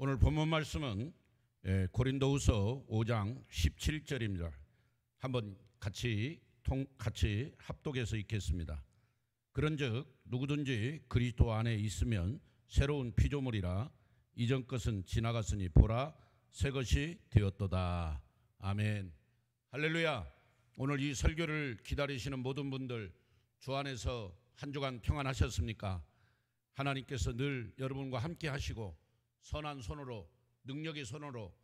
오늘 본문 말씀은 고린도후서 5장 17절입니다. 한번 같이 합독해서 읽겠습니다. 그런즉 누구든지 그리스도 안에 있으면 새로운 피조물이라 이전 것은 지나갔으니 보라 새 것이 되었도다. 아멘. 할렐루야. 오늘 이 설교를 기다리시는 모든 분들 주 안에서 한 주간 평안하셨습니까? 하나님께서 늘 여러분과 함께 하시고 선한 손으로, 능력의 손으로,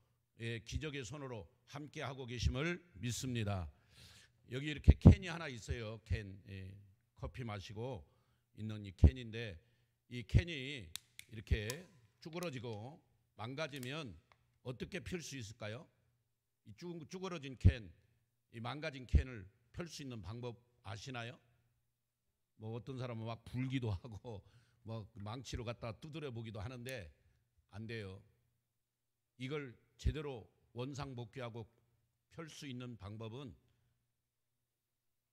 기적의 손으로 함께 하고 계심을 믿습니다. 여기 이렇게 캔이 하나 있어요. 캔, 커피 마시고 있는 이 캔인데, 이 캔이 이렇게 쭈그러지고 망가지면 어떻게 펼 수 있을까요? 이 쭈그러진 캔, 이 망가진 캔을 펼 수 있는 방법 아시나요? 뭐 어떤 사람은 막 불기도 하고 뭐 망치로 갖다 두드려 보기도 하는데 안 돼요. 이걸 제대로 원상복귀하고 펼 수 있는 방법은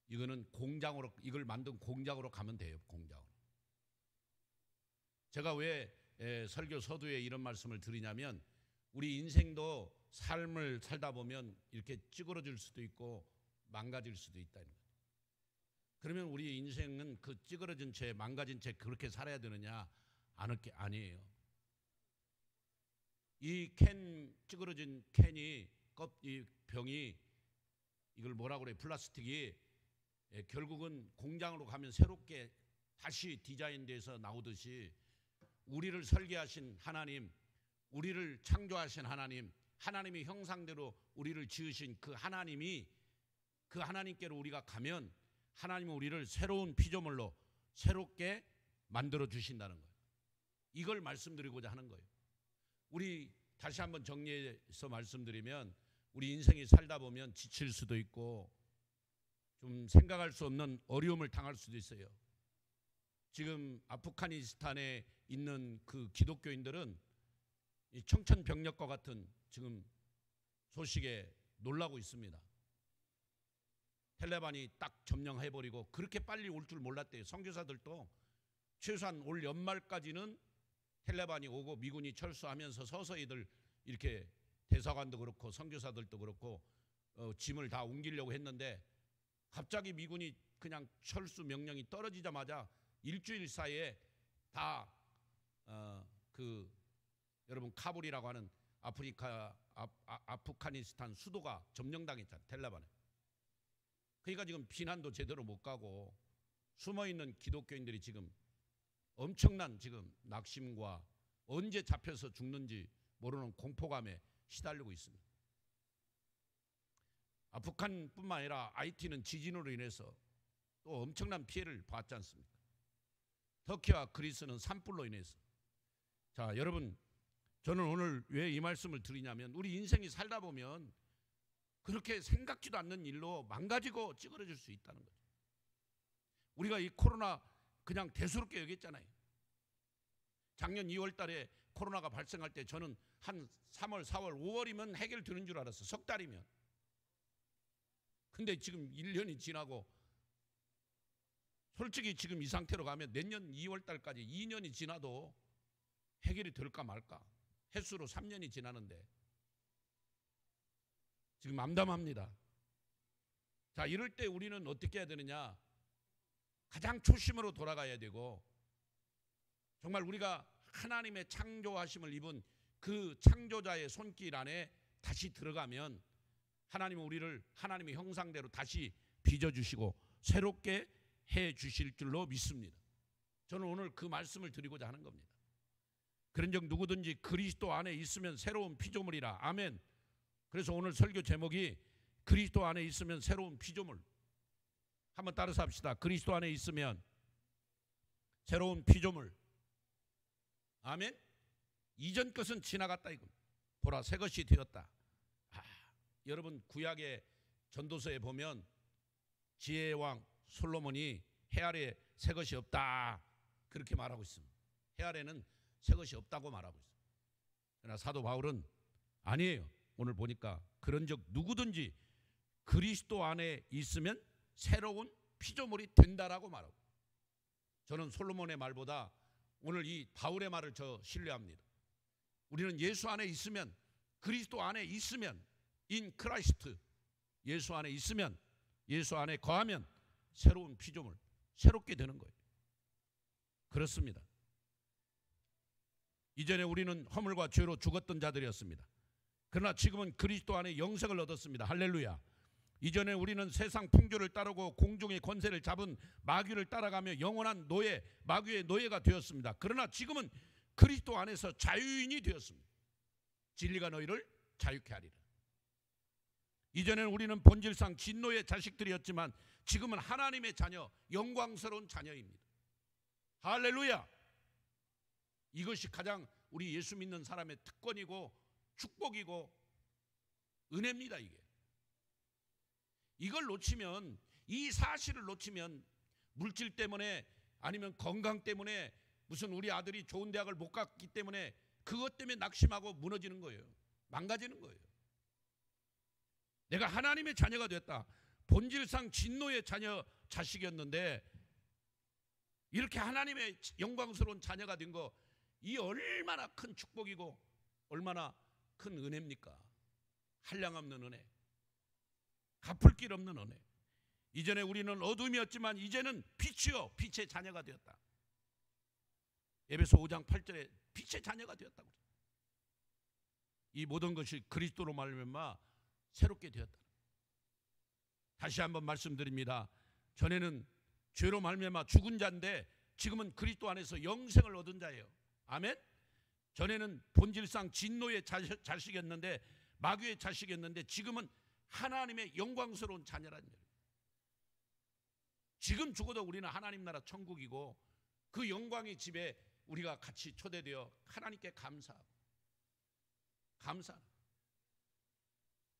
이거는 공장으로, 이걸 만든 공장으로 가면 돼요. 공장으로. 제가 왜 설교 서두에 이런 말씀을 드리냐면, 우리 인생도 삶을 살다 보면 이렇게 찌그러질 수도 있고 망가질 수도 있다는 거예요. 그러면 우리 인생은 그 찌그러진 채, 망가진 채 그렇게 살아야 되느냐? 아니에요. 이 찌그러진 캔이, 이 병이, 이걸 뭐라고 그래, 플라스틱이 결국은 공장으로 가면 새롭게 다시 디자인돼서 나오듯이, 우리를 설계하신 하나님, 우리를 창조하신 하나님, 하나님의 형상대로 우리를 지으신 그 하나님이, 그 하나님께로 우리가 가면 하나님은 우리를 새로운 피조물로 새롭게 만들어 주신다는 거예요. 이걸 말씀드리고자 하는 거예요. 우리 다시 한번 정리해서 말씀드리면, 우리 인생이 살다 보면 지칠 수도 있고 좀 생각할 수 없는 어려움을 당할 수도 있어요. 지금 아프가니스탄에 있는 그 기독교인들은 이 청천벽력과 같은 지금 소식에 놀라고 있습니다. 텔레반이 딱 점령해버리고 그렇게 빨리 올 줄 몰랐대요. 선교사들도 최소한 올 연말까지는 텔레반이 오고 미군이 철수하면서 서서히들 이렇게 대사관도 그렇고 선교사들도 그렇고 짐을 다 옮기려고 했는데, 갑자기 미군이 그냥 철수 명령이 떨어지자마자 일주일 사이에 다 여러분 카불이라고 하는 아프가니스탄 수도가 점령당했잖아요. 텔레반에. 그러니까 지금避난도 제대로 못 가고 숨어있는 기독교인들이 지금 엄청난 지금 낙심과 언제 잡혀서 죽는지 모르는 공포감에 시달리고 있습니다. 아프간뿐만 아니라 IT는 지진으로 인해서 또 엄청난 피해를 봤지 않습니까? 터키와 그리스는 산불로 인해서. 자, 여러분, 저는 오늘 왜 이 말씀을 드리냐면, 우리 인생이 살다 보면 그렇게 생각지도 않는 일로 망가지고 찌그러질 수 있다는 거죠. 우리가 이 코로나 그냥 대수롭게 여겼잖아요. 작년 2월 달에 코로나가 발생할 때 저는 한 3월, 4월, 5월이면 해결되는 줄 알았어. 석 달이면. 근데 지금 1년이 지나고, 솔직히 지금 이 상태로 가면 내년 2월 달까지 2년이 지나도 해결이 될까 말까. 횟수로 3년이 지나는데 지금 암담합니다. 자, 이럴 때 우리는 어떻게 해야 되느냐? 가장 초심으로 돌아가야 되고, 정말 우리가 하나님의 창조하심을 입은 그 창조자의 손길 안에 다시 들어가면 하나님은 우리를 하나님의 형상대로 다시 빚어주시고 새롭게 해주실 줄로 믿습니다. 저는 오늘 그 말씀을 드리고자 하는 겁니다. 그런즉 누구든지 그리스도 안에 있으면 새로운 피조물이라. 아멘. 그래서 오늘 설교 제목이 그리스도 안에 있으면 새로운 피조물. 한번 따라서 합시다. 그리스도 안에 있으면 새로운 피조물. 아멘. 이전 것은 지나갔다 이거. 보라 새 것이 되었다. 여러분, 구약의 전도서에 보면 지혜의 왕 솔로몬이 해 아래 새 것이 없다 그렇게 말하고 있습니다. 해 아래는 새 것이 없다고 말하고 있습니다. 그러나 사도 바울은 아니에요. 오늘 보니까 그런즉 누구든지 그리스도 안에 있으면 새로운 피조물이 된다라고 말하고, 저는 솔로몬의 말보다 오늘 이 바울의 말을 저 신뢰합니다. 우리는 예수 안에 있으면, 그리스도 안에 있으면, 인 크라이스트, 예수 안에 있으면, 예수 안에 거하면 새로운 피조물, 새롭게 되는 거예요. 그렇습니다. 이전에 우리는 허물과 죄로 죽었던 자들이었습니다. 그러나 지금은 그리스도 안에 영생을 얻었습니다. 할렐루야. 이전에 우리는 세상 풍조를 따르고 공중의 권세를 잡은 마귀를 따라가며 영원한 노예, 마귀의 노예가 되었습니다. 그러나 지금은 그리스도 안에서 자유인이 되었습니다. 진리가 너희를 자유케 하리라. 이전에는 우리는 본질상 진노의 자식들이었지만 지금은 하나님의 자녀, 영광스러운 자녀입니다. 할렐루야. 이것이 가장 우리 예수 믿는 사람의 특권이고 축복이고 은혜입니다. 이걸 놓치면, 이 사실을 놓치면 물질 때문에 아니면 건강 때문에 무슨 우리 아들이 좋은 대학을 못 갔기 때문에 그것 때문에 낙심하고 무너지는 거예요. 망가지는 거예요. 내가 하나님의 자녀가 됐다. 본질상 진노의 자녀, 자식이었는데 이렇게 하나님의 영광스러운 자녀가 된 거, 이 얼마나 큰 축복이고 얼마나 큰 은혜입니까? 한량없는 은혜, 갚을 길 없는 은혜. 이전에 우리는 어둠이었지만 이제는 빛이요, 빛의 자녀가 되었다. 에베소 5장 8절에 빛의 자녀가 되었다고. 이 모든 것이 그리스도로 말미암아 새롭게 되었다. 다시 한번 말씀드립니다. 전에는 죄로 말미암아 죽은 자인데 지금은 그리스도 안에서 영생을 얻은 자예요. 아멘. 전에는 본질상 진노의 자식이었는데, 마귀의 자식이었는데 지금은 하나님의 영광스러운 자녀라는 거예요. 지금 죽어도 우리는 하나님 나라 천국이고 그 영광의 집에 우리가 같이 초대되어 하나님께 감사하고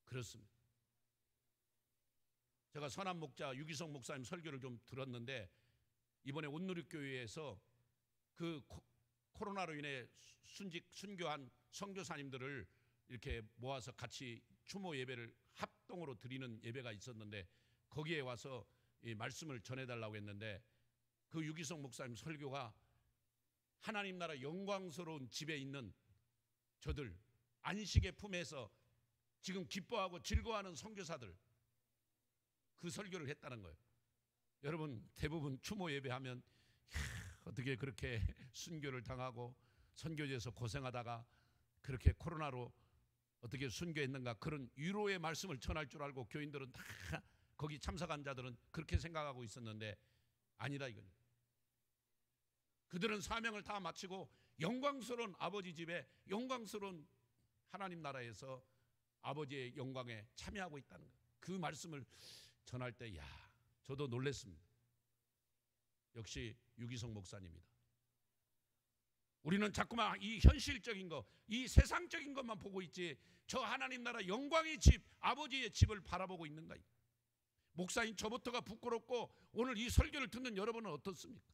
그렇습니다. 제가 선한 목자 유기성 목사님 설교를 좀 들었는데, 이번에 온누리교회에서 그 코로나로 인해 순교한 선교사님들을 이렇게 모아서 같이 추모 예배를 합동으로 드리는 예배가 있었는데, 거기에 와서 이 말씀을 전해달라고 했는데, 그 유기성 목사님 설교가 하나님 나라 영광스러운 집에 있는 저들, 안식의 품에서 지금 기뻐하고 즐거워하는 선교사들, 그 설교를 했다는 거예요. 여러분, 대부분 추모 예배하면 어떻게 그렇게 순교를 당하고 선교지에서 고생하다가 그렇게 코로나로 어떻게 순교했는가, 그런 위로의 말씀을 전할 줄 알고 교인들은 다, 거기 참석한 자들은 그렇게 생각하고 있었는데 아니다 이거는. 그들은 사명을 다 마치고 영광스러운 아버지 집에, 영광스러운 하나님 나라에서 아버지의 영광에 참여하고 있다는 거예요. 그 말씀을 전할 때 저도 놀랐습니다. 역시 유기성 목사님이다. 우리는 자꾸만 이 현실적인 거, 이 세상적인 것만 보고 있지, 저 하나님 나라 영광의 집, 아버지의 집을 바라보고 있는가? 목사인 저부터가 부끄럽고 오늘 이 설교를 듣는 여러분은 어떻습니까?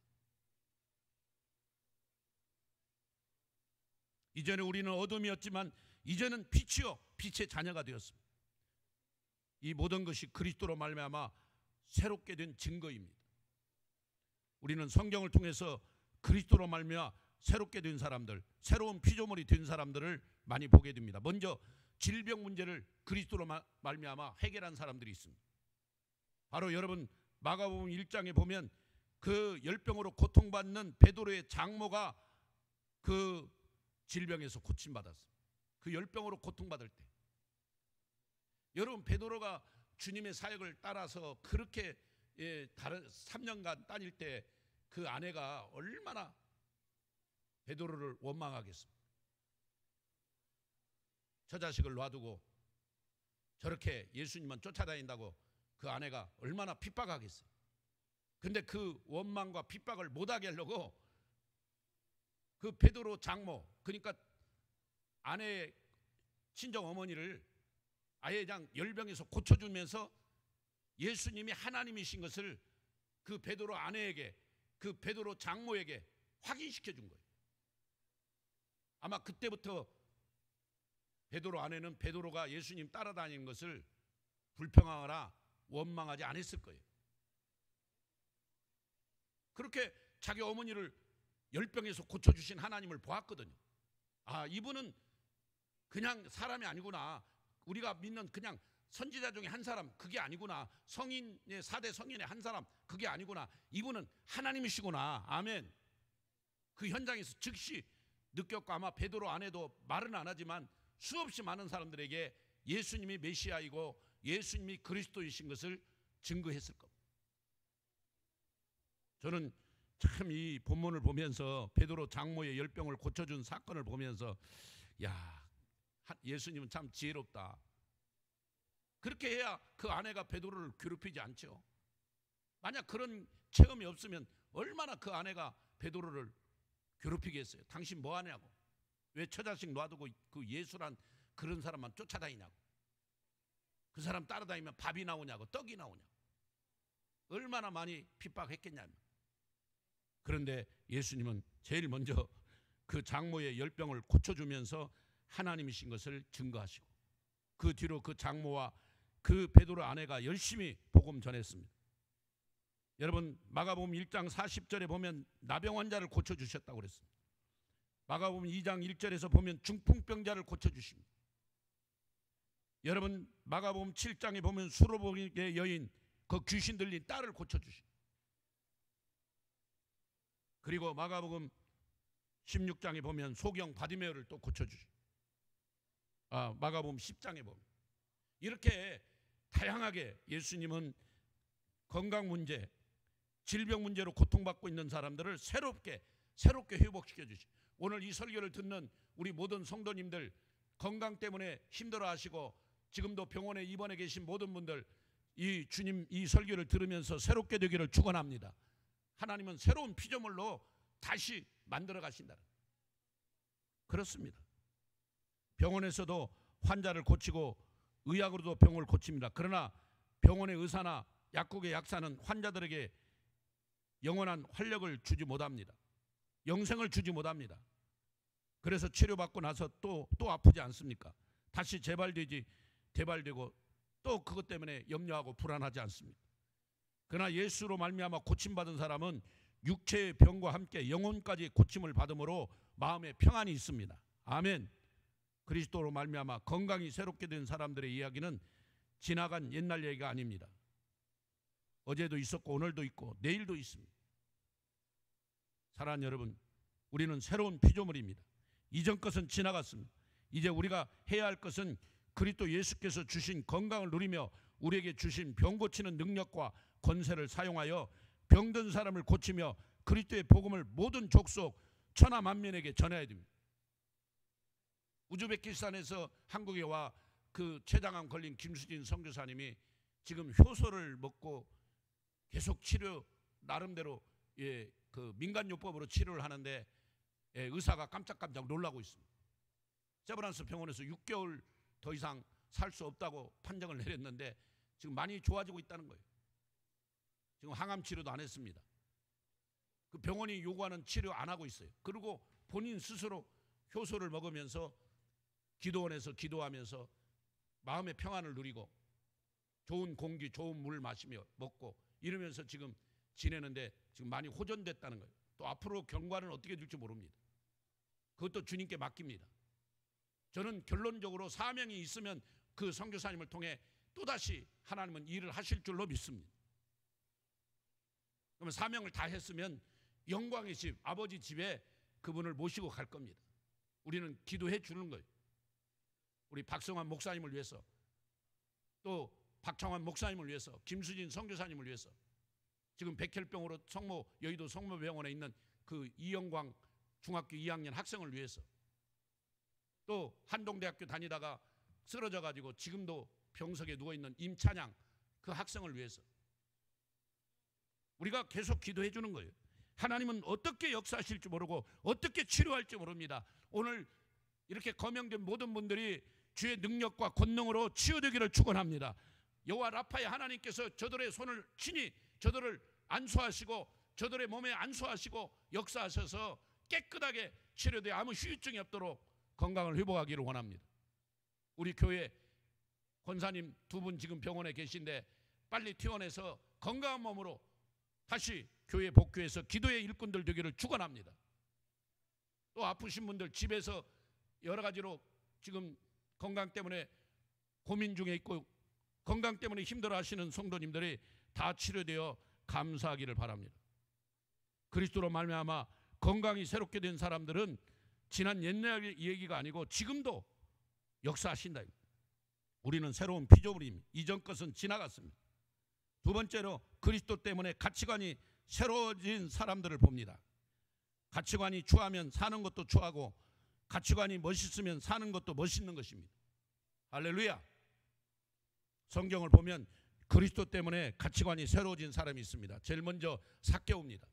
이전에 우리는 어둠이었지만 이제는 빛이요, 빛의 자녀가 되었습니다. 이 모든 것이 그리스도로 말미암아 새롭게 된 증거입니다. 우리는 성경을 통해서 그리스도로 말미암아 새롭게 된 사람들, 새로운 피조물이 된 사람들을 많이 보게 됩니다. 먼저 질병 문제를 그리스도로 말미암아 해결한 사람들이 있습니다. 바로 여러분 마가복음 1장에 보면 그 열병으로 고통받는 베드로의 장모가 그 질병에서 고침받았습니다. 그 열병으로 고통받을 때, 여러분 베드로가 주님의 사역을 따라서 그렇게 다른 3년간 다닐 때 그 아내가 얼마나 베드로를 원망하겠습니까? 저 자식을 놔두고 저렇게 예수님만 쫓아다닌다고 그 아내가 얼마나 핍박하겠어요. 근데 그 원망과 핍박을 못하게 하려고 그 베드로 장모, 그러니까 아내의 친정 어머니를 아예 그냥 열병에서 고쳐주면서 예수님이 하나님이신 것을 그 베드로 아내에게, 그 베드로 장모에게 확인시켜 준 거예요. 아마 그때부터 베드로 아내는 베드로가 예수님 따라다니는 것을 불평하거나 원망하지 않았을 거예요. 그렇게 자기 어머니를 열병에서 고쳐주신 하나님을 보았거든요. 이분은 그냥 사람이 아니구나. 우리가 믿는 그냥 선지자 중에 한 사람, 그게 아니구나. 성인의 4대 성인의 한 사람, 그게 아니구나. 이분은 하나님이시구나. 아멘. 그 현장에서 즉시 느꼈고, 아마 베드로 안에도 말은 안 하지만 수없이 많은 사람들에게 예수님이 메시아이고 예수님이 그리스도이신 것을 증거했을 겁니다. 저는 참 이 본문을 보면서 베드로 장모의 열병을 고쳐준 사건을 보면서, 야, 예수님은 참 지혜롭다. 그렇게 해야 그 아내가 베드로를 괴롭히지 않죠. 만약 그런 체험이 없으면 얼마나 그 아내가 베드로를 괴롭히겠어요. 당신 뭐 하냐고. 왜 처자식 놔두고 그 예수란 그런 사람만 쫓아다니냐고. 그 사람 따라다니면 밥이 나오냐고, 떡이 나오냐고. 얼마나 많이 핍박했겠냐면. 그런데 예수님은 제일 먼저 그 장모의 열병을 고쳐주면서 하나님이신 것을 증거하시고, 그 뒤로 그 장모와 그 베드로 아내가 열심히 복음 전했습니다. 여러분, 마가복음 1장 40절에 보면 나병 환자를 고쳐주셨다고 그랬습니다. 마가복음 2장 1절에서 보면 중풍병자를 고쳐주십니다. 여러분, 마가복음 7장에 보면 수로보니의 여인, 그 귀신 들린 딸을 고쳐주십니다. 그리고 마가복음 16장에 보면 소경 바디메오를 또 고쳐주십니다. 마가복음 10장에 보면 이렇게 다양하게 예수님은 건강 문제, 질병 문제로 고통받고 있는 사람들을 새롭게 회복시켜 주시고, 오늘 이 설교를 듣는 우리 모든 성도님들, 건강 때문에 힘들어하시고 지금도 병원에 입원해 계신 모든 분들, 이 주님 이 설교를 들으면서 새롭게 되기를 축원합니다. 하나님은 새로운 피조물로 다시 만들어 가신다. 그렇습니다. 병원에서도 환자를 고치고 의학으로도 병을 고칩니다. 그러나 병원의 의사나 약국의 약사는 환자들에게 영원한 활력을 주지 못합니다. 영생을 주지 못합니다. 그래서 치료받고 나서 또 아프지 않습니까? 다시 재발되고 또 그것 때문에 염려하고 불안하지 않습니다. 그러나 예수로 말미암아 고침받은 사람은 육체의 병과 함께 영혼까지 고침을 받음으로 마음에 평안이 있습니다. 아멘. 그리스도로 말미암아 건강이 새롭게 된 사람들의 이야기는 지나간 옛날 얘기가 아닙니다. 어제도 있었고 오늘도 있고 내일도 있습니다. 사랑하는 여러분, 우리는 새로운 피조물입니다. 이전 것은 지나갔습니다. 이제 우리가 해야 할 것은 그리스도 예수께서 주신 건강을 누리며 우리에게 주신 병 고치는 능력과 권세를 사용하여 병든 사람을 고치며 그리스도의 복음을 모든 족속 천하 만민에게 전해야 됩니다. 우즈베키스탄에서 한국에 와 그 췌장암 걸린 김수진 선교사님이 지금 효소를 먹고 계속 치료, 나름대로 그 민간요법으로 치료를 하는데 의사가 깜짝깜짝 놀라고 있습니다. 세브란스 병원에서 6개월 더 이상 살 수 없다고 판정을 내렸는데 지금 많이 좋아지고 있다는 거예요. 지금 항암 치료도 안 했습니다. 그 병원이 요구하는 치료 안 하고 있어요. 그리고 본인 스스로 효소를 먹으면서 기도원에서 기도하면서 마음의 평안을 누리고 좋은 공기, 좋은 물 마시며 먹고 이러면서 지금 지내는데 지금 많이 호전됐다는 거예요. 또 앞으로 경과는 어떻게 될지 모릅니다. 그것도 주님께 맡깁니다. 저는 결론적으로 사명이 있으면 그 선교사님을 통해 또다시 하나님은 일을 하실 줄로 믿습니다. 그러면 사명을 다 했으면 영광의 집, 아버지 집에 그분을 모시고 갈 겁니다. 우리는 기도해 주는 거예요. 우리 박성환 목사님을 위해서, 또 박창환 목사님을 위해서, 김수진 선교사님을 위해서, 지금 백혈병으로 여의도 성모병원에 있는 그 이영광 중학교 2학년 학생을 위해서, 또 한동대학교 다니다가 쓰러져 가지고 지금도 병석에 누워있는 임찬양 그 학생을 위해서 우리가 계속 기도해 주는 거예요. 하나님은 어떻게 역사하실지 모르고 어떻게 치료할지 모릅니다. 오늘 이렇게 거명된 모든 분들이 주의 능력과 권능으로 치유되기를 축원합니다. 여호와 라파의 하나님께서 저들의 손을 친히 저들을 안수하시고 저들의 몸에 안수하시고 역사하셔서 깨끗하게 치료되어 아무 후유증이 없도록 건강을 회복하기를 원합니다. 우리 교회 권사님 2분 지금 병원에 계신데 빨리 퇴원해서 건강한 몸으로 다시 교회 복귀해서 기도의 일꾼들 되기를 축원합니다. 또 아프신 분들 집에서 여러 가지로 지금 건강 때문에 고민 중에 있고 건강 때문에 힘들어하시는 성도님들이 다 치료되어 감사하기를 바랍니다. 그리스도로 말미암아 건강이 새롭게 된 사람들은 지난 옛날 얘기가 아니고 지금도 역사하신다. 우리는 새로운 피조물입니다. 이전 것은 지나갔습니다. 두 번째로 그리스도 때문에 가치관이 새로워진 사람들을 봅니다. 가치관이 추하면 사는 것도 추하고 가치관이 멋있으면 사는 것도 멋있는 것입니다. 할렐루야. 성경을 보면 그리스도 때문에 가치관이 새로워진 사람이 있습니다. 제일 먼저 삭개오입니다.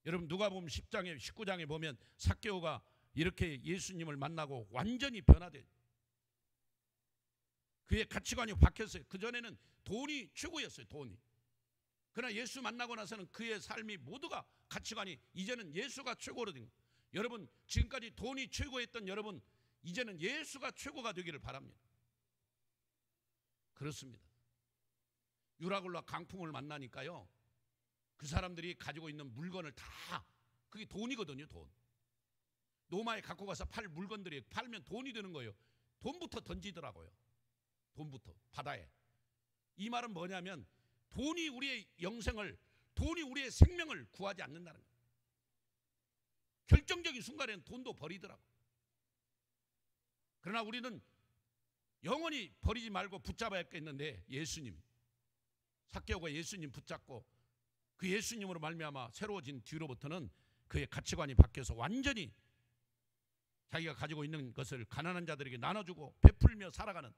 여러분 누가복음 10장에 19장에 보면 삭개오가 이렇게 예수님을 만나고 완전히 변화돼요. 그의 가치관이 바뀌었어요. 그전에는 돈이 최고였어요. 돈이. 그러나 예수 만나고 나서는 그의 삶이 모두가 가치관이 이제는 예수가 최고로 된 거예요. 여러분 지금까지 돈이 최고였던 여러분 이제는 예수가 최고가 되기를 바랍니다. 그렇습니다. 유라굴라 강풍을 만나니까요. 그 사람들이 가지고 있는 물건을 다 그게 돈이거든요. 돈. 노마에 갖고 가서 팔 물건들이 팔면 돈이 되는 거예요. 돈부터 던지더라고요. 돈부터 바다에. 이 말은 뭐냐면 돈이 우리의 영생을 돈이 우리의 생명을 구하지 않는다는 거예요. 결정적인 순간에는 돈도 버리더라고요. 그러나 우리는 영원히 버리지 말고 붙잡아야겠는데 예수님. 삭개오가 예수님 붙잡고 그 예수님으로 말미암아 새로워진 뒤로부터는 그의 가치관이 바뀌어서 완전히 자기가 가지고 있는 것을 가난한 자들에게 나눠주고 베풀며 살아가는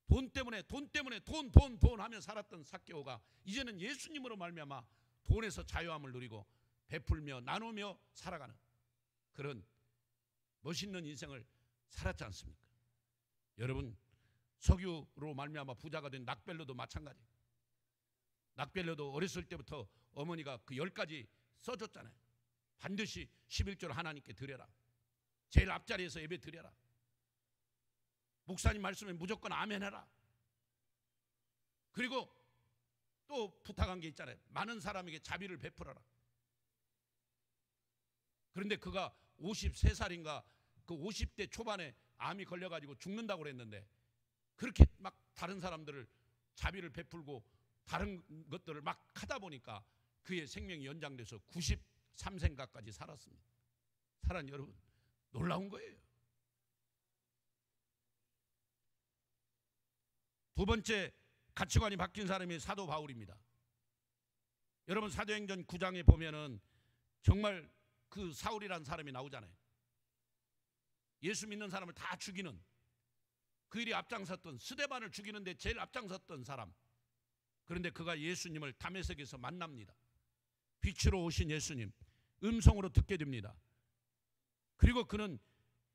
돈 때문에 돈 하며 살았던 삭개오가 이제는 예수님으로 말미암아 돈에서 자유함을 누리고 베풀며 나누며 살아가는 그런 멋있는 인생을 살았지 않습니까? 여러분 석유로 말미암아 부자가 된 락벨러도 마찬가지예요. 락벨러도 어렸을 때부터 어머니가 그 10가지 써줬잖아요. 반드시 11조를 하나님께 드려라. 제일 앞자리에서 예배 드려라. 목사님 말씀에 무조건 아멘 해라. 그리고 또 부탁한 게 있잖아요. 많은 사람에게 자비를 베풀어라. 그런데 그가 53살인가 그 50대 초반에 암이 걸려가지고 죽는다고 그랬는데 그렇게 막 다른 사람들을 자비를 베풀고 다른 것들을 막 하다 보니까 그의 생명이 연장돼서 93세까지 살았습니다. 사랑 여러분 놀라운 거예요. 두 번째 가치관이 바뀐 사람이 사도 바울입니다. 여러분 사도행전 9장에 보면은 정말 그 사울이라는 사람이 나오잖아요. 예수 믿는 사람을 다 죽이는 그 일이 앞장섰던 스데반을 죽이는데 제일 앞장섰던 사람. 그런데 그가 예수님을 다메섹에서 만납니다. 빛으로 오신 예수님 음성으로 듣게 됩니다. 그리고 그는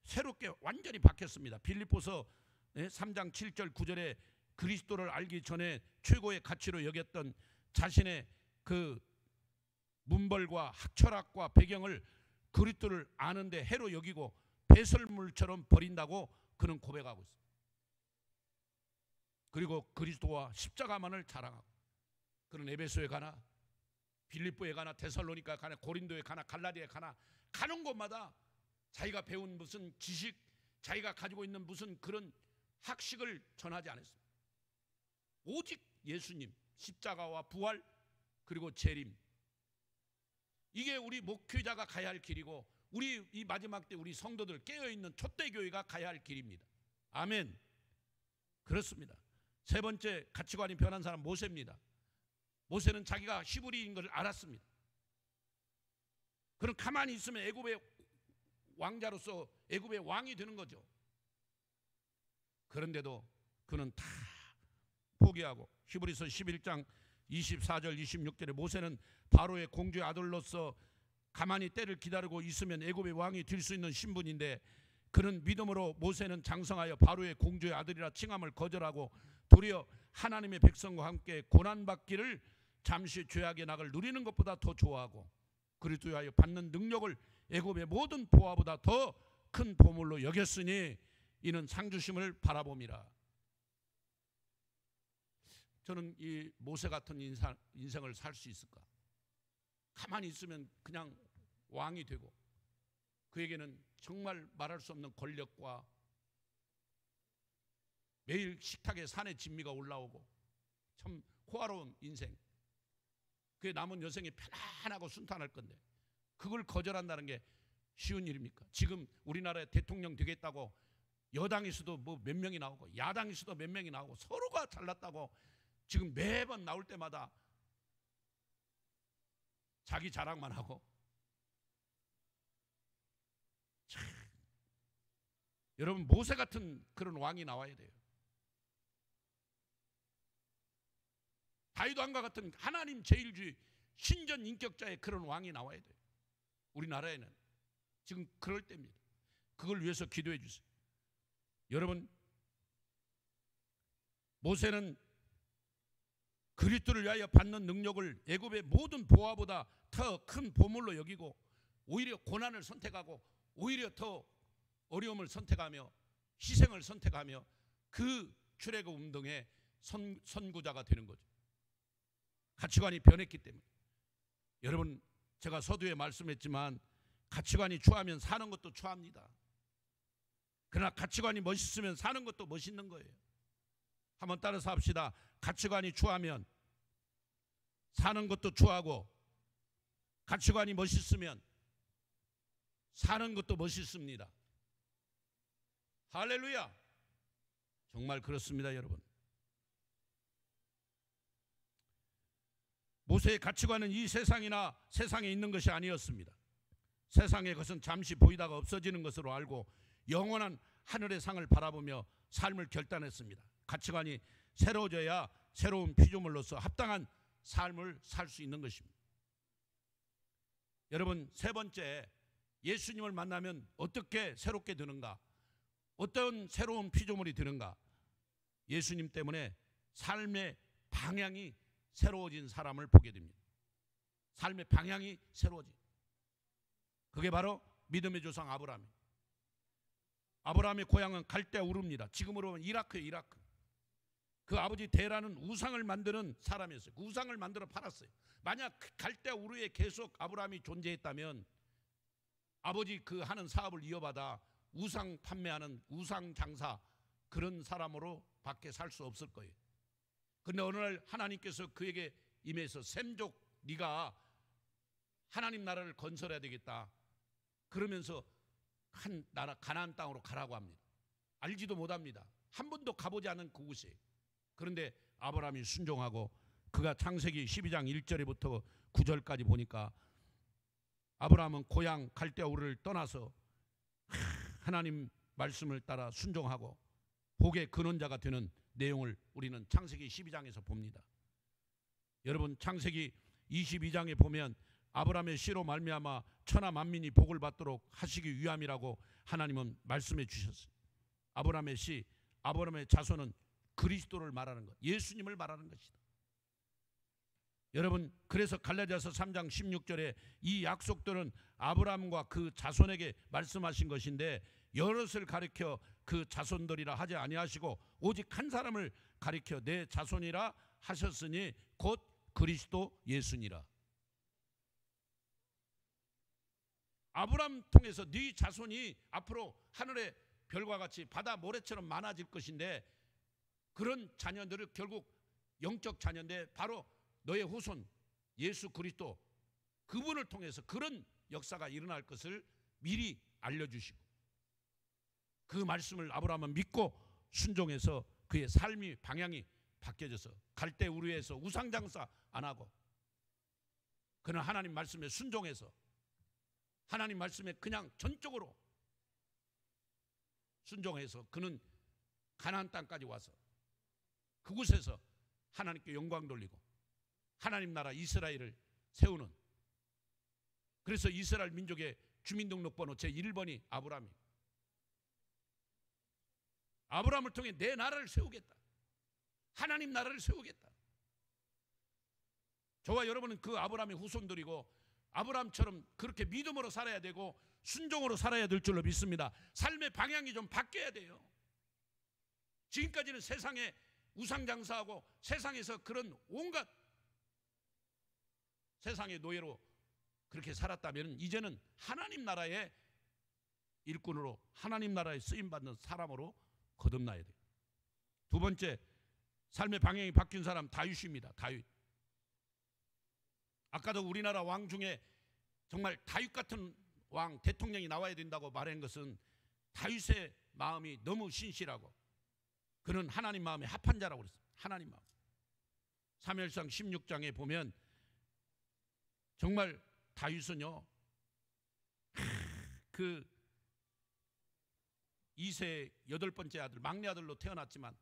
새롭게 완전히 바뀌었습니다. 빌립보서 3장 7절 9절에 그리스도를 알기 전에 최고의 가치로 여겼던 자신의 그 문벌과 학철학과 배경을 그리스도를 아는데 해로 여기고 배설물처럼 버린다고 그는 고백하고 있습니다. 그리고 그리스도와 십자가만을 자랑하고 그는 에베소에 가나 빌립보에 가나 데살로니가에 가나 고린도에 가나 갈라디아에 가나 가는 곳마다 자기가 배운 무슨 지식 자기가 가지고 있는 무슨 그런 학식을 전하지 않았습니다. 오직 예수님 십자가와 부활 그리고 재림 이게 우리 목회자가 가야 할 길이고 우리 이 마지막 때 우리 성도들 깨어있는 촛대교회가 가야 할 길입니다. 아멘. 그렇습니다. 세 번째 가치관이 변한 사람 모세입니다. 모세는 자기가 히브리인 걸 알았습니다. 그는 가만히 있으면 애굽의 왕자로서 애굽의 왕이 되는 거죠. 그런데도 그는 다 포기하고 히브리서 11장 24절 26절에 모세는 바로의 공주의 아들로서 가만히 때를 기다리고 있으면 애굽의 왕이 될 수 있는 신분인데 그는 믿음으로 모세는 장성하여 바로의 공주의 아들이라 칭함을 거절하고 도리어 하나님의 백성과 함께 고난받기를 잠시 죄악의 낙을 누리는 것보다 더 좋아하고 그리스도에 하여 받는 능력을 애굽의 모든 보화보다 더 큰 보물로 여겼으니 이는 상주심을 바라봄이라. 저는 이 모세 같은 인생을 살 수 있을까? 가만히 있으면 그냥 왕이 되고 그에게는 정말 말할 수 없는 권력과 매일 식탁에 산의 진미가 올라오고 참 호화로운 인생, 그게 남은 여생이 편안하고 순탄할 건데 그걸 거절한다는 게 쉬운 일입니까? 지금 우리나라에 대통령 되겠다고 여당에서도 뭐 몇 명이 나오고 야당에서도 몇 명이 나오고 서로가 잘났다고 지금 매번 나올 때마다 자기 자랑만 하고, 참, 여러분 모세 같은 그런 왕이 나와야 돼요. 다윗 왕과 같은 하나님 제일주의 신전 인격자의 그런 왕이 나와야 돼요. 우리나라에는 지금 그럴 때입니다. 그걸 위해서 기도해 주세요. 여러분, 모세는 그리스도를 위하여 받는 능력을 애굽의 모든 보화보다 더 큰 보물로 여기고 오히려 고난을 선택하고 오히려 더 어려움을 선택하며 희생을 선택하며 그 출애굽 운동의 선구자가 되는 거죠. 가치관이 변했기 때문에. 여러분, 제가 서두에 말씀했지만 가치관이 추하면 사는 것도 추합니다. 그러나 가치관이 멋있으면 사는 것도 멋있는 거예요. 한번 따라서 합시다. 가치관이 추하면 사는 것도 추하고, 가치관이 멋있으면 사는 것도 멋있습니다. 할렐루야. 정말 그렇습니다, 여러분. 모세의 가치관은 이 세상이나 세상에 있는 것이 아니었습니다. 세상의 것은 잠시 보이다가 없어지는 것으로 알고 영원한 하늘의 상을 바라보며 삶을 결단했습니다. 가치관이 새로워져야 새로운 피조물로서 합당한 삶을 살 수 있는 것입니다. 여러분, 세 번째, 예수님을 만나면 어떻게 새롭게 되는가? 어떤 새로운 피조물이 되는가? 예수님 때문에 삶의 방향이 새로워진 사람을 보게 됩니다. 삶의 방향이 새로워진, 그게 바로 믿음의 조상 아브라함입니다. 아브라함의 고향은 갈대아 우르입니다. 지금으로 보면 이라크예요. 이라크. 그 아버지 데라는 우상을 만드는 사람이었어요. 그 우상을 만들어 팔았어요. 만약 갈대아 우르에 계속 아브라함이 존재했다면 아버지 그 하는 사업을 이어받아 우상 판매하는 우상 장사, 그런 사람으로 밖에 살 수 없을 거예요. 그런데 어느 날 하나님께서 그에게 임해서 셈족, 네가 하나님 나라를 건설해야 되겠다. 그러면서 한 나라 가나안 땅으로 가라고 합니다. 알지도 못합니다. 한 번도 가보지 않은 그곳이에요. 그런데 아브라함이 순종하고, 그가 창세기 12장 1절부터 9절까지 보니까 아브라함은 고향 갈대아 우르를 떠나서 하나님 말씀을 따라 순종하고 복의 근원자가 되는 내용을 우리는 창세기 12장에서 봅니다. 여러분, 창세기 22장에 보면 아브라함의 씨로 말미암아 천하 만민이 복을 받도록 하시기 위함이라고 하나님은 말씀해 주셨어요. 아브라함의 씨, 아브라함의 자손은 그리스도를 말하는 것, 예수님을 말하는 것이다. 여러분, 그래서 갈라디아서 3장 16절에 이 약속들은 아브라함과 그 자손에게 말씀하신 것인데 여럿을 가리켜 그 자손들이라 하지 아니하시고 오직 한 사람을 가리켜 내 자손이라 하셨으니 곧 그리스도 예수니라. 아브라함 통해서 네 자손이 앞으로 하늘의 별과 같이 바다 모래처럼 많아질 것인데, 그런 자녀들을 결국 영적 자녀인데 바로 너의 후손 예수 그리스도, 그분을 통해서 그런 역사가 일어날 것을 미리 알려주시고, 그 말씀을 아브라함은 믿고 순종해서 그의 삶의 방향이 바뀌어져서 갈대 우르에서 우상장사 안 하고, 그는 하나님 말씀에 순종해서 하나님 말씀에 그냥 전적으로 순종해서 그는 가나안 땅까지 와서 그곳에서 하나님께 영광 돌리고 하나님 나라 이스라엘을 세우는, 그래서 이스라엘 민족의 주민등록번호 제1번이 아브라함이에요. 아브라함을 통해 내 나라를 세우겠다, 하나님 나라를 세우겠다. 저와 여러분은 그 아브라함의 후손들이고 아브라함처럼 그렇게 믿음으로 살아야 되고 순종으로 살아야 될 줄로 믿습니다. 삶의 방향이 좀 바뀌어야 돼요. 지금까지는 세상에 우상장사하고 세상에서 그런 온갖 세상의 노예로 그렇게 살았다면 이제는 하나님 나라의 일꾼으로 하나님 나라에 쓰임받는 사람으로 거듭나야 돼요. 두 번째, 삶의 방향이 바뀐 사람 다윗입니다. 다윗. 아까도 우리나라 왕 중에 정말 다윗 같은 왕, 대통령이 나와야 된다고 말한 것은 다윗의 마음이 너무 신실하고 그는 하나님 마음에 합한 자라고 그랬어요. 하나님 마음. 사무엘상 16장에 보면 정말 다윗은요, 그 이세 여덟 번째 아들, 막내 아들로 태어났지만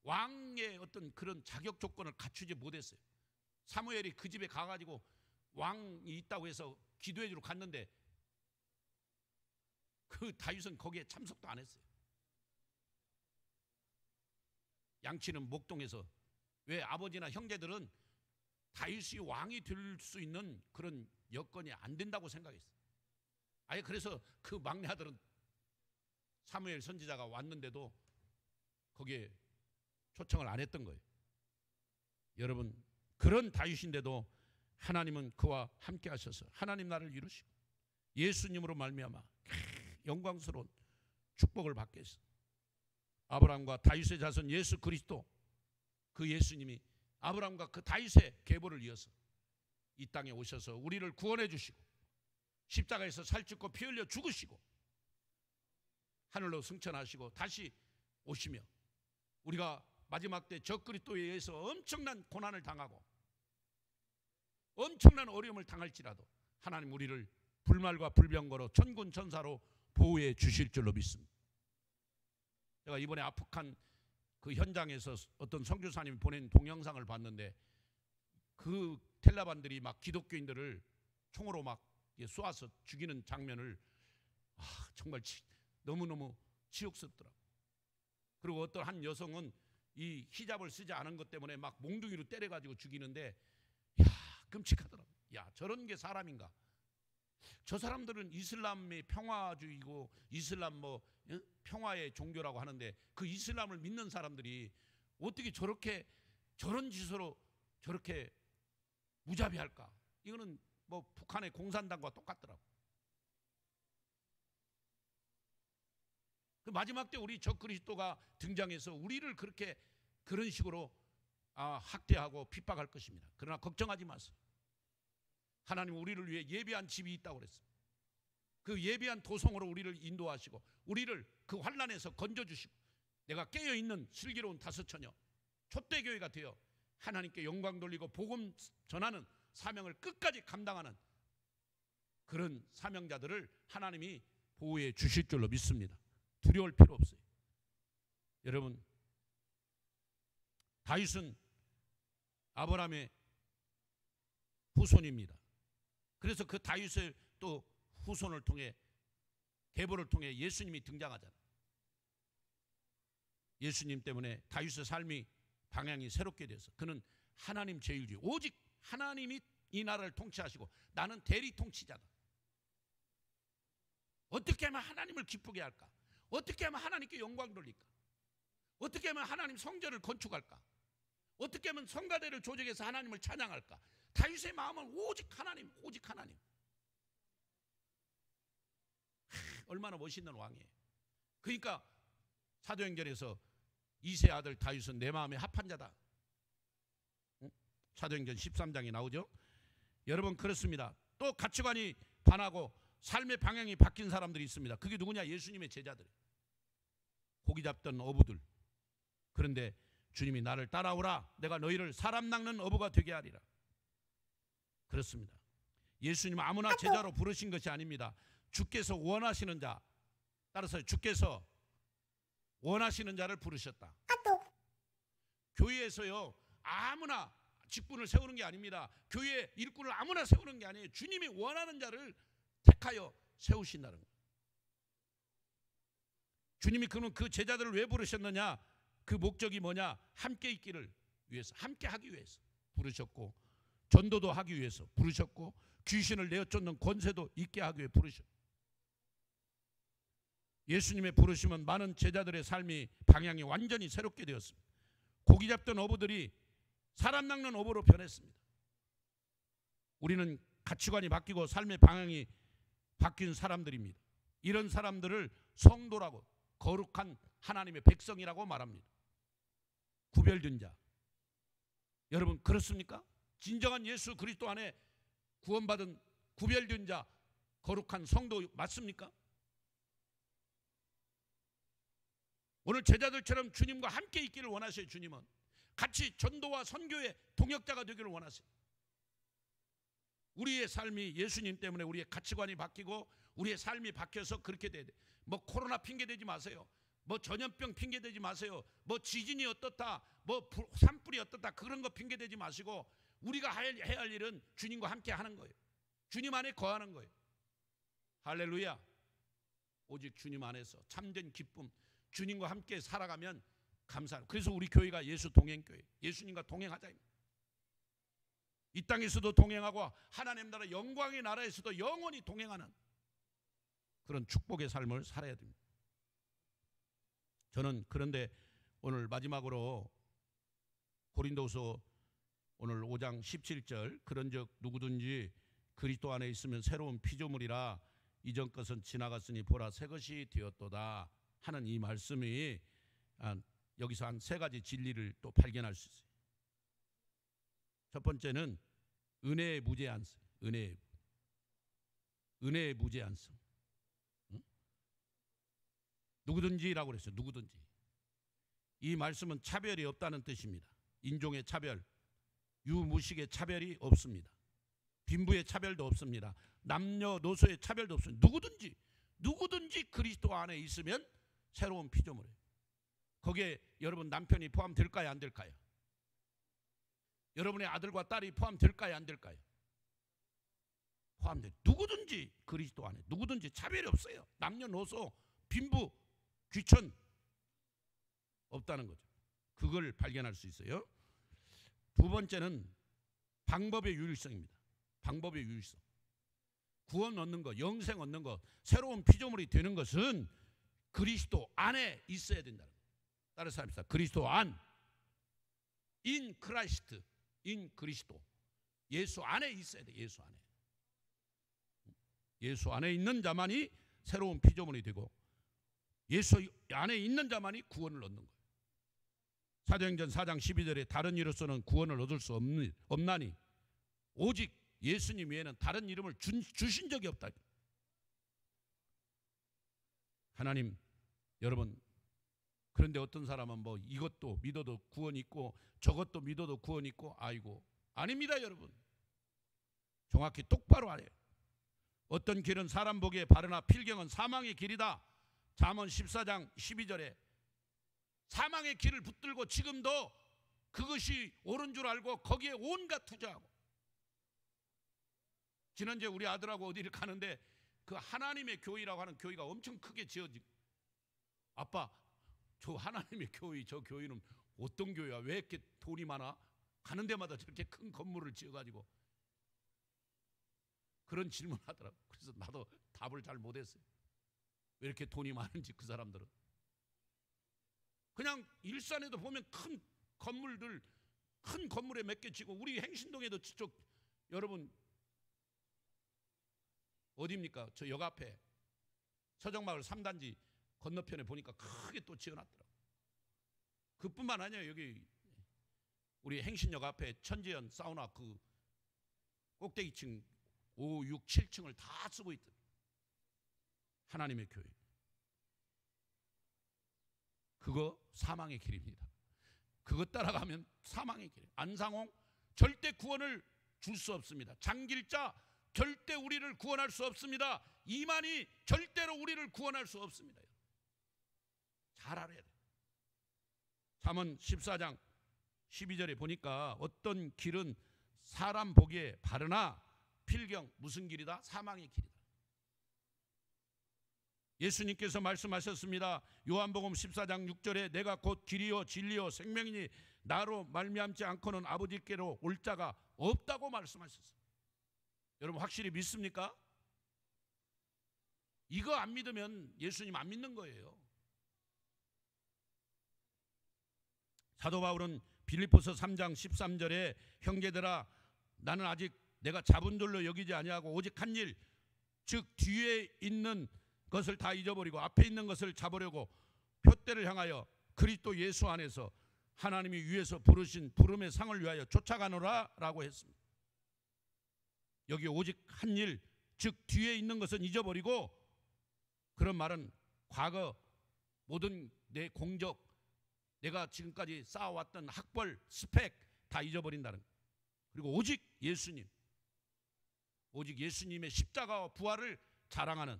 왕의 어떤 그런 자격 조건을 갖추지 못했어요. 사무엘이 그 집에 가가지고 왕이 있다고 해서 기도해 주러 갔는데 그 다윗은 거기에 참석도 안 했어요. 양치는 목동에서. 왜? 아버지나 형제들은 다윗이 왕이 될 수 있는 그런 여건이 안 된다고 생각했어요. 아예 그래서 그 막내 아들은 사무엘 선지자가 왔는데도 거기에 초청을 안 했던 거예요. 여러분, 그런 다윗인데도 하나님은 그와 함께 하셔서 하나님 나를 이루시고 예수님으로 말미암아 영광스러운 축복을 받게 했어요. 아브라함과 다윗의 자손 예수 그리스도, 그 예수님이 아브라함과 그 다윗의 계보를 이어서 이 땅에 오셔서 우리를 구원해 주시고 십자가에서 살찌고 피 흘려 죽으시고 하늘로 승천하시고 다시 오시며 우리가 마지막 때 적그리스도에 의해서 엄청난 고난을 당하고 엄청난 어려움을 당할지라도 하나님 우리를 불말과 불병거로 천군 천사로 보호해 주실 줄로 믿습니다. 제가 이번에 아프간 그 현장에서 어떤 선교사님이 보낸 동영상을 봤는데 그 텔라반들이 막 기독교인들을 총으로 막 쏘아서 죽이는 장면을 정말 너무너무 치욕스럽더라고요. 그리고 어떤 한 여성은 이 히잡을 쓰지 않은 것 때문에 막 몽둥이로 때려가지고 죽이는데 끔찍하더라고요. 저런 게 사람인가? 저 사람들은 이슬람의 평화주의고 이슬람 평화의 종교라고 하는데 그 이슬람을 믿는 사람들이 어떻게 저런 짓으로 저렇게 무자비할까? 이거는 북한의 공산당과 똑같더라고. 그 마지막 때 우리 적그리스도가 등장해서 우리를 그런 식으로 학대하고 핍박할 것입니다. 그러나 걱정하지 마세요. 하나님은 우리를 위해 예비한 집이 있다고 그랬어요. 그 예비한 도성으로 우리를 인도하시고 우리를 그 환난에서 건져주시고 내가 깨어있는 슬기로운 다섯처녀 촛대교회가 되어 하나님께 영광 돌리고 복음 전하는 사명을 끝까지 감당하는 그런 사명자들을 하나님이 보호해 주실 줄로 믿습니다. 두려울 필요 없어요. 여러분, 다윗은 아브라함의 후손입니다. 그래서 그 다윗의 또 후손을 통해 계보를 통해 예수님이 등장하잖아요. 예수님 때문에 다윗의 삶이 방향이 새롭게 돼서 그는 하나님 제일주의, 오직 하나님이 이 나라를 통치하시고 나는 대리 통치자다. 어떻게 하면 하나님을 기쁘게 할까? 어떻게 하면 하나님께 영광 돌릴까? 어떻게 하면 하나님 성전을 건축할까? 어떻게 하면 성가대를 조직해서 하나님을 찬양할까? 다윗의 마음은 오직 하나님, 오직 하나님. 얼마나 멋있는 왕이에요. 그러니까 사도행전에서 이세 아들 다윗은 내 마음에 합한 자다. 사도행전 13장에 나오죠. 여러분, 그렇습니다. 또 가치관이 반하고 삶의 방향이 바뀐 사람들이 있습니다. 그게 누구냐? 예수님의 제자들. 고기 잡던 어부들. 그런데 주님이 나를 따라오라, 내가 너희를 사람 낚는 어부가 되게 하리라. 그렇습니다. 예수님은 아무나 제자로 부르신 것이 아닙니다. 주께서 원하시는 자, 따라서 주께서 원하시는 자를 부르셨다. 교회에서요 아무나 직분을 세우는 게 아닙니다. 교회 일꾼을 아무나 세우는 게 아니에요. 주님이 원하는 자를 택하여 세우신다는 거예요. 주님이 그 제자들을 왜 부르셨느냐? 그 목적이 뭐냐? 함께 있기를 위해서, 함께 하기 위해서 부르셨고, 전도도 하기 위해서 부르셨고, 귀신을 내어쫓는 권세도 있게 하기 위해 부르셨고, 예수님의 부르심은 많은 제자들의 삶이 방향이 완전히 새롭게 되었습니다. 고기 잡던 어부들이 사람 낚는 어부로 변했습니다. 우리는 가치관이 바뀌고 삶의 방향이 바뀐 사람들입니다. 이런 사람들을 성도라고, 거룩한 하나님의 백성이라고 말합니다. 구별된 자. 여러분 그렇습니까? 진정한 예수 그리스도 안에 구원받은 구별된 자, 거룩한 성도 맞습니까? 오늘 제자들처럼 주님과 함께 있기를 원하셔요. 주님은 같이 전도와 선교의 동역자가 되기를 원하세요. 우리의 삶이 예수님 때문에 우리의 가치관이 바뀌고 우리의 삶이 바뀌어서 그렇게 돼야 돼. 뭐 코로나 핑계 대지 마세요. 뭐 전염병 핑계 대지 마세요. 뭐 지진이 어떻다, 뭐 산불이 어떻다, 그런 거 핑계 대지 마시고 우리가 해야 할 일은 주님과 함께 하는 거예요. 주님 안에 거하는 거예요. 할렐루야. 오직 주님 안에서 참된 기쁨, 주님과 함께 살아가면 감사합니다. 그래서 우리 교회가 예수 동행교회, 예수님과 동행하자. 이 땅에서도 동행하고 하나님 나라 영광의 나라에서도 영원히 동행하는 그런 축복의 삶을 살아야 됩니다. 저는 그런데 오늘 마지막으로 고린도서 오늘 5장 17절, 그런즉 누구든지 그리스도 안에 있으면 새로운 피조물이라 이전 것은 지나갔으니 보라 새 것이 되었도다 하는 이 말씀이 여기서 한 세 가지 진리를 또 발견할 수 있어요. 첫 번째는 은혜의 무제한성, 은혜의 무제한성. 누구든지라고 그랬어요. 누구든지. 이 말씀은 차별이 없다는 뜻입니다. 인종의 차별, 유무식의 차별이 없습니다. 빈부의 차별도 없습니다. 남녀노소의 차별도 없습니다. 누구든지 그리스도 안에 있으면 새로운 피조물이에요. 거기에 여러분 남편이 포함될까요? 안 될까요? 여러분의 아들과 딸이 포함될까요? 안 될까요? 포함돼. 누구든지 그리스도 안에, 누구든지 차별이 없어요. 남녀노소, 빈부, 귀천 없다는 거죠. 그걸 발견할 수 있어요. 두 번째는 방법의 유일성입니다. 방법의 유일성. 구원 얻는 것, 영생 얻는 것, 새로운 피조물이 되는 것은 그리스도 안에 있어야 된다는 거예요. 따라서 합시다. 그리스도 안, in Christ, in 그리스도. 예수 안에 있어야 돼. 예수 안에. 예수 안에 있는 자만이 새로운 피조물이 되고 예수 안에 있는 자만이 구원을 얻는 거예요. 사도행전 4장 12절에 다른 이로서는 구원을 얻을 수 없나니 오직 예수님 외에는 다른 이름을 주신 적이 없다. 하나님, 여러분, 그런데 어떤 사람은 뭐 이것도 믿어도 구원 있고 저것도 믿어도 구원 있고, 아이고, 아닙니다. 여러분, 정확히 똑바로 알아요. 어떤 길은 사람 보기에 바르나 필경은 사망의 길이다. 잠언 14장 12절에 사망의 길을 붙들고 지금도 그것이 옳은 줄 알고 거기에 온갖 투자하고. 지난주에 우리 아들하고 어디를 가는데 그 하나님의 교회라고 하는 교회가 엄청 크게 지어지고, 아빠, 저 하나님의 교회, 저 교회는 어떤 교회야? 왜 이렇게 돈이 많아? 가는 데마다 저렇게 큰 건물을 지어가지고. 그런 질문을 하더라고. 그래서 나도 답을 잘 못했어요. 왜 이렇게 돈이 많은지. 그 사람들은 그냥 일산에도 보면 큰 건물들, 큰 건물에 몇 개 지고, 우리 행신동에도 저쪽 여러분 어디입니까? 저 역 앞에 서정마을 3단지 건너편에 보니까 크게 또 지어놨더라고. 그뿐만 아니에요. 여기 우리 행신역 앞에 천지연 사우나 그 꼭대기층 5, 6, 7층을 다 쓰고 있더라고. 하나님의 교회. 그거 사망의 길입니다. 그거 따라가면 사망의 길. 안상홍 절대 구원을 줄 수 없습니다. 장길자 절대 우리를 구원할 수 없습니다. 이만희 절대로 우리를 구원할 수 없습니다. 잘 알아야 돼요. 잠언 14장 12절에 보니까 어떤 길은 사람 보기에 바르나 필경, 무슨 길이다? 사망의 길이다. 예수님께서 말씀하셨습니다. 요한복음 14장 6절에 내가 곧 길이요 진리요 생명이니 나로 말미암지 않고는 아버지께로 올 자가 없다고 말씀하셨어요. 여러분 확실히 믿습니까? 이거 안 믿으면 예수님 안 믿는 거예요. 사도 바울은 빌립보서 3장 13절에 형제들아 나는 아직 내가 잡은 줄로 여기지 아니하고 오직 한 일, 즉 뒤에 있는 것을 다 잊어버리고 앞에 있는 것을 잡으려고 표대를 향하여 그리스도 예수 안에서 하나님이 위에서 부르신 부름의 상을 위하여 쫓아가노라 라고 했습니다. 여기 오직 한 일, 즉 뒤에 있는 것은 잊어버리고, 그런 말은 과거 모든 내 공적, 내가 지금까지 쌓아왔던 학벌, 스펙 다 잊어버린다는 거예요. 그리고 오직 예수님, 오직 예수님의 십자가와 부활을 자랑하는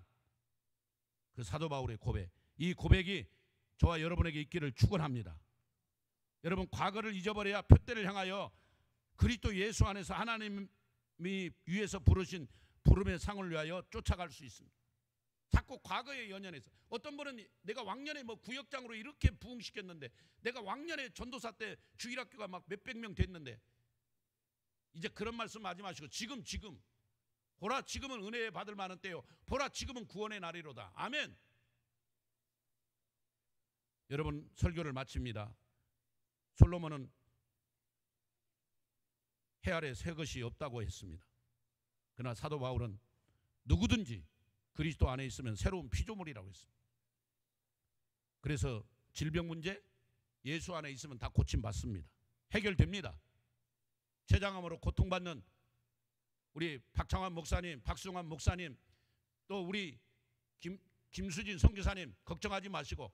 그 사도 바울의 고백, 이 고백이 저와 여러분에게 있기를 축원합니다. 여러분, 과거를 잊어버려야 표대를 향하여 그리스도 예수 안에서 하나님이 위에서 부르신 부름의 상을 위하여 쫓아갈 수 있습니다. 자꾸 과거에 연연해서, 어떤 분은 내가 왕년에 뭐 구역장으로 이렇게 부흥시켰는데, 내가 왕년에 전도사 때 주일학교가 막 몇백 명 됐는데, 이제 그런 말씀 하지 마시고 지금 보라, 지금은 은혜 받을 만한 때요, 보라, 지금은 구원의 날이로다. 아멘. 여러분, 설교를 마칩니다. 솔로몬은 해 아래 새 것이 없다고 했습니다. 그러나 사도 바울은 누구든지 그리스도 안에 있으면 새로운 피조물이라고 했습니다. 그래서 질병 문제, 예수 안에 있으면 다 고침받습니다. 해결됩니다. 췌장암으로 고통받는 우리 박창환 목사님, 박승환 목사님, 또 우리 김수진 선교사님 걱정하지 마시고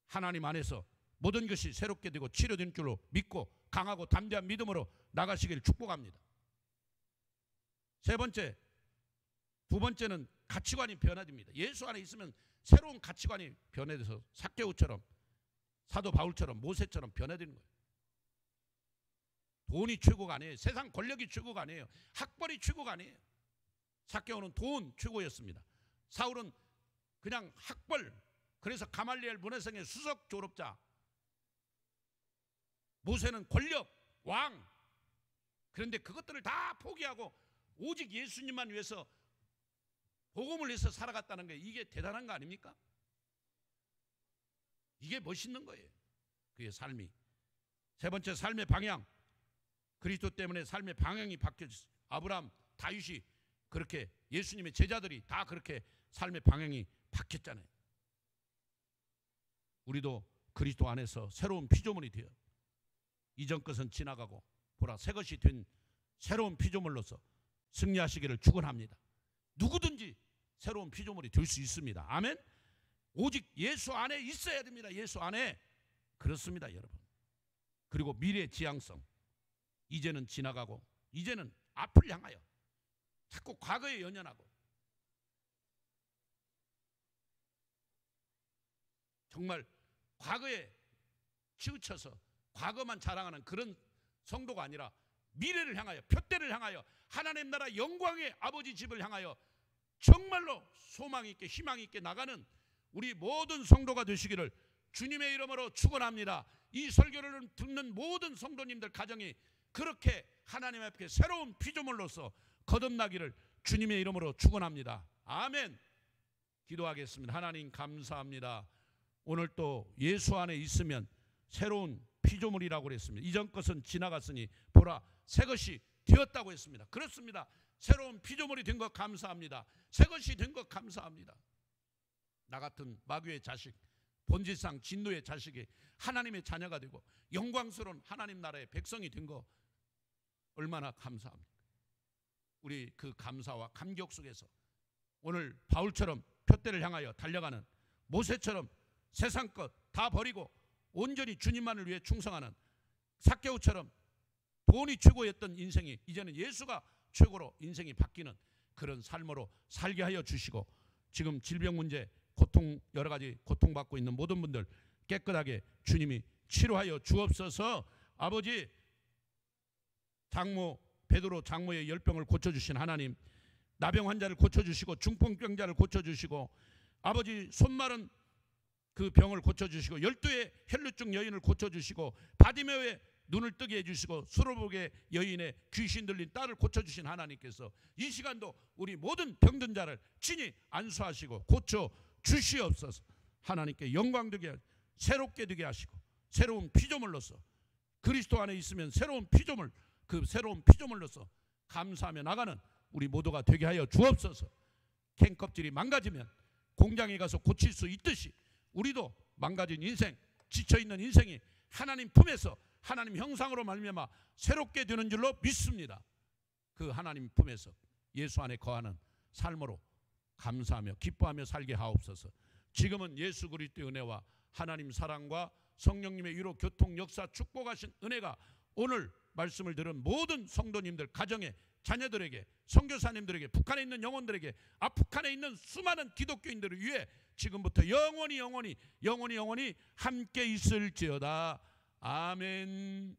하나님 안에서 모든 것이 새롭게 되고 치료된 줄로 믿고 강하고 담대한 믿음으로 나가시길 축복합니다. 두 번째는 가치관이 변화됩니다. 예수 안에 있으면 새로운 가치관이 변화돼서 삭개오처럼, 사도 바울처럼, 모세처럼 변화되는 거예요. 돈이 최고가 아니에요. 세상 권력이 최고가 아니에요. 학벌이 최고가 아니에요. 삭개오는 돈 최고였습니다. 사울은 그냥 학벌, 그래서 가말리엘 문해성의 수석 졸업자, 모세는 권력, 왕. 그런데 그것들을 다 포기하고 오직 예수님만 위해서 복음을 위해서 살아갔다는 게, 이게 대단한 거 아닙니까? 이게 멋있는 거예요. 그의 삶이. 세 번째, 삶의 방향. 그리스도 때문에 삶의 방향이 바뀌었어요. 아브라함, 다윗이 그렇게, 예수님의 제자들이 다 그렇게 삶의 방향이 바뀌었잖아요. 우리도 그리스도 안에서 새로운 피조물이 되어 이전 것은 지나가고 보라, 새 것이 된 새로운 피조물로서 승리하시기를 축원합니다. 누구든지 새로운 피조물이 될 수 있습니다. 아멘. 오직 예수 안에 있어야 됩니다. 예수 안에. 그렇습니다, 여러분. 그리고 미래의 지향성. 이제는 지나가고 이제는 앞을 향하여, 자꾸 과거에 연연하고, 정말 과거에 치우쳐서 과거만 자랑하는 그런 성도가 아니라 미래를 향하여, 표대를 향하여, 하나님 나라 영광의 아버지 집을 향하여 정말로 소망 있게 희망 있게 나가는 우리 모든 성도가 되시기를 주님의 이름으로 축원합니다. 이 설교를 듣는 모든 성도님들 가정이 그렇게 하나님 앞에 새로운 피조물로서 거듭나기를 주님의 이름으로 축원합니다. 아멘. 기도하겠습니다. 하나님 감사합니다. 오늘 또 예수 안에 있으면 새로운 피조물이라고 그랬습니다. 이전 것은 지나갔으니 보라, 새 것이 되었다고 했습니다. 그렇습니다. 새로운 피조물이 된 것 감사합니다. 새 것이 된 것 감사합니다. 나 같은 마귀의 자식, 본질상 진노의 자식이 하나님의 자녀가 되고 영광스러운 하나님 나라의 백성이 된 거 얼마나 감사합니까? 우리 그 감사와 감격 속에서 오늘 바울처럼 표대를 향하여 달려가는, 모세처럼 세상 것 다 버리고 온전히 주님만을 위해 충성하는, 삭개오처럼 돈이 최고였던 인생이 이제는 예수가 최고로 인생이 바뀌는 그런 삶으로 살게 하여 주시고, 지금 질병 문제, 고통, 여러 가지 고통받고 있는 모든 분들 깨끗하게 주님이 치료하여 주옵소서. 아버지, 장모 베드로 장모의 열병을 고쳐주신 하나님, 나병 환자를 고쳐주시고 중풍병자를 고쳐주시고, 아버지 손마른 그 병을 고쳐주시고, 12의 혈루증 여인을 고쳐주시고, 바디메오의 눈을 뜨게 해주시고, 수로복의 여인의 귀신 들린 딸을 고쳐주신 하나님께서 이 시간도 우리 모든 병든 자를 친히 안수하시고 고쳐주시옵소서. 하나님께 영광 되게, 새롭게 되게 하시고, 새로운 피조물로서 그리스도 안에 있으면 새로운 피조물, 그 새로운 피조물로서 감사하며 나가는 우리 모두가 되게 하여 주옵소서. 캔껍질이 망가지면 공장에 가서 고칠 수 있듯이 우리도 망가진 인생, 지쳐있는 인생이 하나님 품에서 하나님 형상으로 말미암아 새롭게 되는 줄로 믿습니다. 그 하나님 품에서 예수 안에 거하는 삶으로 감사하며 기뻐하며 살게 하옵소서. 지금은 예수 그리스도의 은혜와 하나님 사랑과 성령님의 위로 교통 역사 축복하신 은혜가 오늘 말씀을 들은 모든 성도님들 가정에 자녀들에게 선교사님들에게 북한에 있는 영혼들에게 북한에 있는 수많은 기독교인들을 위해 지금부터 영원히 함께 있을지어다. 아멘.